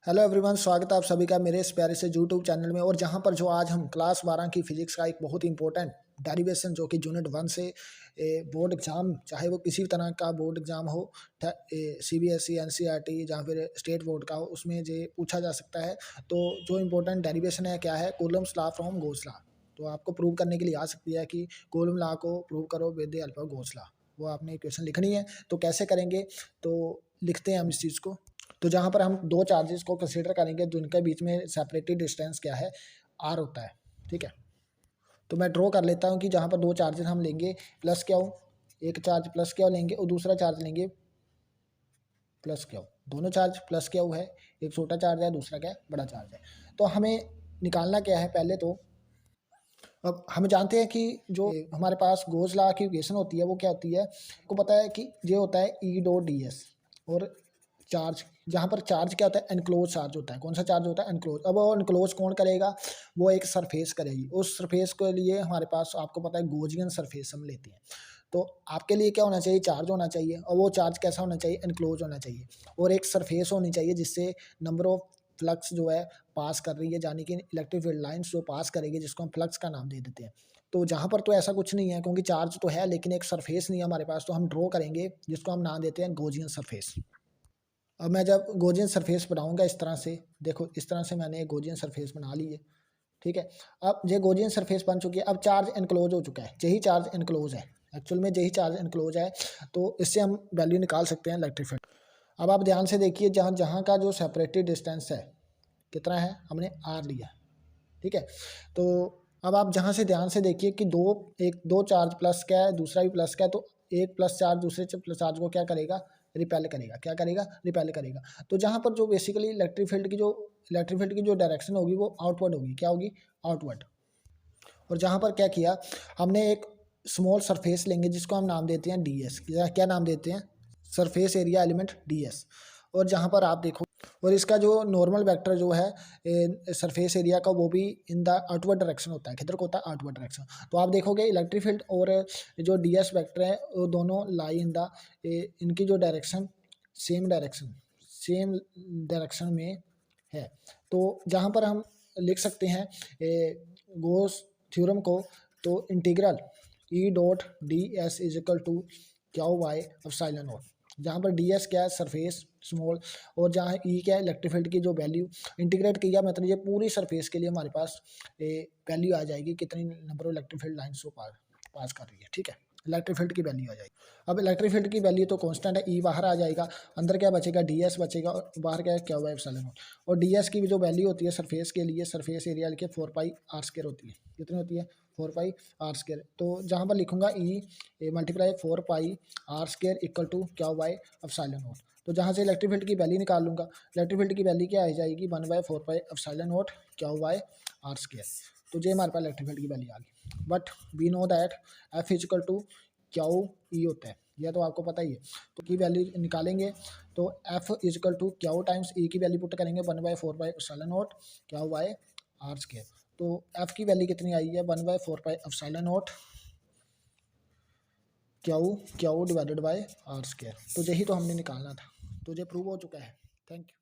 Hello everyone, स्वागत है आप सभी का मेरे इस प्यारे से यूट्यूब चैनल में। और जहां पर जो आज हम क्लास 12 की फिजिक्स का एक बहुत ही इंपॉर्टेंट डेरिवेशन जो कि यूनिट 1 से बोर्ड एग्जाम, चाहे वो किसी तरह का बोर्ड एग्जाम हो, सीबीएसई, एनसीईआरटी या फिर स्टेट बोर्ड का हो, उसमें ये पूछा जा सकता है। तो जो इंपॉर्टेंट डेरिवेशन है क्या है, Coulomb's law from Gauss law. तो आपको प्रूव करने के लिए आ सकती है कि कूलम्ब लॉ को प्रूव करो with the help of Gauss law. वो आपने इक्वेशन लिखनी है। तो कैसे करेंगे, तो लिखते हैं हम इस चीज़ को। तो जहाँ पर हम दो चार्जेस को कंसीडर करेंगे जिनके बीच में सेपरेटेड डिस्टेंस क्या है, आर होता है। ठीक है, तो मैं ड्रॉ कर लेता हूँ कि जहाँ पर दो चार्जेस हम लेंगे, प्लस क्या हो, एक चार्ज प्लस क्या लेंगे और दूसरा चार्ज लेंगे प्लस क्या हो। दोनों चार्ज प्लस क्या है, एक छोटा चार्ज है, दूसरा क्या है, बड़ा चार्ज है। तो हमें निकालना क्या है, पहले तो अब हम जानते हैं कि जो हमारे पास गॉस लॉ की इक्वेशन होती है वो क्या होती है। आपको पता है कि ये होता है ई डॉट डी एस। और चार्ज, जहाँ पर चार्ज क्या होता है, एनक्लोज चार्ज होता है। कौन सा चार्ज होता है, एनक्लोज। अब वो एनक्लोज कौन करेगा, वो एक सरफेस करेगी। उस सरफेस के लिए हमारे पास, आपको पता है, गोजियन सरफेस हम लेते हैं। तो आपके लिए क्या होना चाहिए, चार्ज होना चाहिए। और वो चार्ज कैसा होना चाहिए, एनक्लोज होना चाहिए। और एक सरफेस होनी चाहिए जिससे नंबर ऑफ फ्लक्स जो है पास कर रही है, यानी कि इलेक्ट्रिक फील्ड लाइंस जो पास करेगी, जिसको हम फ्लक्स का नाम दे देते हैं। तो जहाँ पर तो ऐसा कुछ नहीं है, क्योंकि चार्ज तो है लेकिन एक सरफेस नहीं है हमारे पास। तो हम ड्रॉ करेंगे जिसको हम नाम देते हैं गोजियन सरफेस। अब मैं जब गोजियन सरफेस बनाऊंगा इस तरह से, देखो इस तरह से मैंने एक गोजियन सरफेस बना ली है। ठीक है, अब ये गोजियन सरफेस बन चुकी है। अब चार्ज एनक्लोज हो चुका है, यही चार्ज एनक्लोज है, एक्चुअल में यही चार्ज एनक्लोज है। तो इससे हम वैल्यू निकाल सकते हैं इलेक्ट्रिक फील्ड। अब आप ध्यान से देखिए, जहाँ जहाँ का जो सेपरेटेड डिस्टेंस है कितना है, हमने आर लिया। ठीक है, तो अब आप जहाँ से ध्यान से देखिए कि दो चार्ज प्लस क्या है, दूसरा भी प्लस क्या है। तो एक प्लस चार्ज दूसरे प्लस चार्ज को क्या करेगा, रिपेल करेगा। क्या करेगा, रिपेल करेगा। तो जहाँ पर जो बेसिकली इलेक्ट्रिक फील्ड की जो डायरेक्शन होगी वो आउटवर्ड होगी। क्या होगी, आउटवर्ड। और जहाँ पर क्या किया हमने, एक स्मॉल सरफेस लेंगे जिसको हम नाम देते हैं डी एस। क्या नाम देते हैं, surface area element D S. और जहाँ पर आप देखो, और इसका जो नॉर्मल वेक्टर जो है सरफेस एरिया का, वो भी इन द आउटवर्ड डायरेक्शन होता है। किधर को होता है, आउटवर्ड डायरेक्शन। तो आप देखोगे इलेक्ट्रिक फील्ड और जो डी एस वैक्टर है वो दोनों लाई इन द, इनकी जो डायरेक्शन सेम डायरेक्शन में है। तो जहाँ पर हम लिख सकते हैं गोस थ्योरम को, तो integral E dot D S is equal to Q by epsilon naught. जहाँ पर डी एस क्या है, सरफेस स्मॉल, और जहाँ ई क्या है, इलेक्ट्रिक फील्ड की जो वैल्यू इंटीग्रेट किया, मतलब ये पूरी सरफेस के लिए हमारे पास वैल्यू आ जाएगी, कितनी number of electric field lines को पास कर रही है। ठीक है, इलेक्ट्रिक फील्ड की वैल्यू आ जाएगी। अब इलेक्ट्रिक फील्ड की वैल्यू तो कांस्टेंट है, ई बाहर आ जाएगा, अंदर क्या बचेगा, डी एस बचेगा, और बाहर क्या है, क्या हुआ, एप्सिलॉन नॉट। और डी एस की भी जो वैल्यू होती है सरफेस के लिए, सरफेस एरिया के 4 पाई आर स्क्वायर होती है। कितनी होती है, 4 पाई आर स्क्वायर। तो जहाँ पर लिखूंगा E multiply 4 pi r square equal to क्या बाई एप्सिलॉन नॉट। तो जहाँ से इलेक्ट्रिक फील्ड की वैल्यू निकाल लूँगा, इलेक्ट्रिक फील्ड की वैल्यू क्या आ जाएगी, 1/4 पाई एप्सिलॉन नॉट क्या बाई आर स्क्वायर। तो ये हमारे पास इलेक्ट्रिक फील्ड की वैल्यू आ गई। But we know that F is equal to Q E होता है, यह तो आपको पता ही है। तो की वैल्यू निकालेंगे, तो F is equal to q times E की वैल्यू पुट करेंगे 1/4 पाई एप्सिलॉन नॉट क्या बाई आर स्क्वायर। तो एफ की वैल्यू कितनी आई है, 1/4 pi epsilon naught q divided by are square. तो यही तो हमने निकालना था। तो ये प्रूव हो चुका है। Thank you.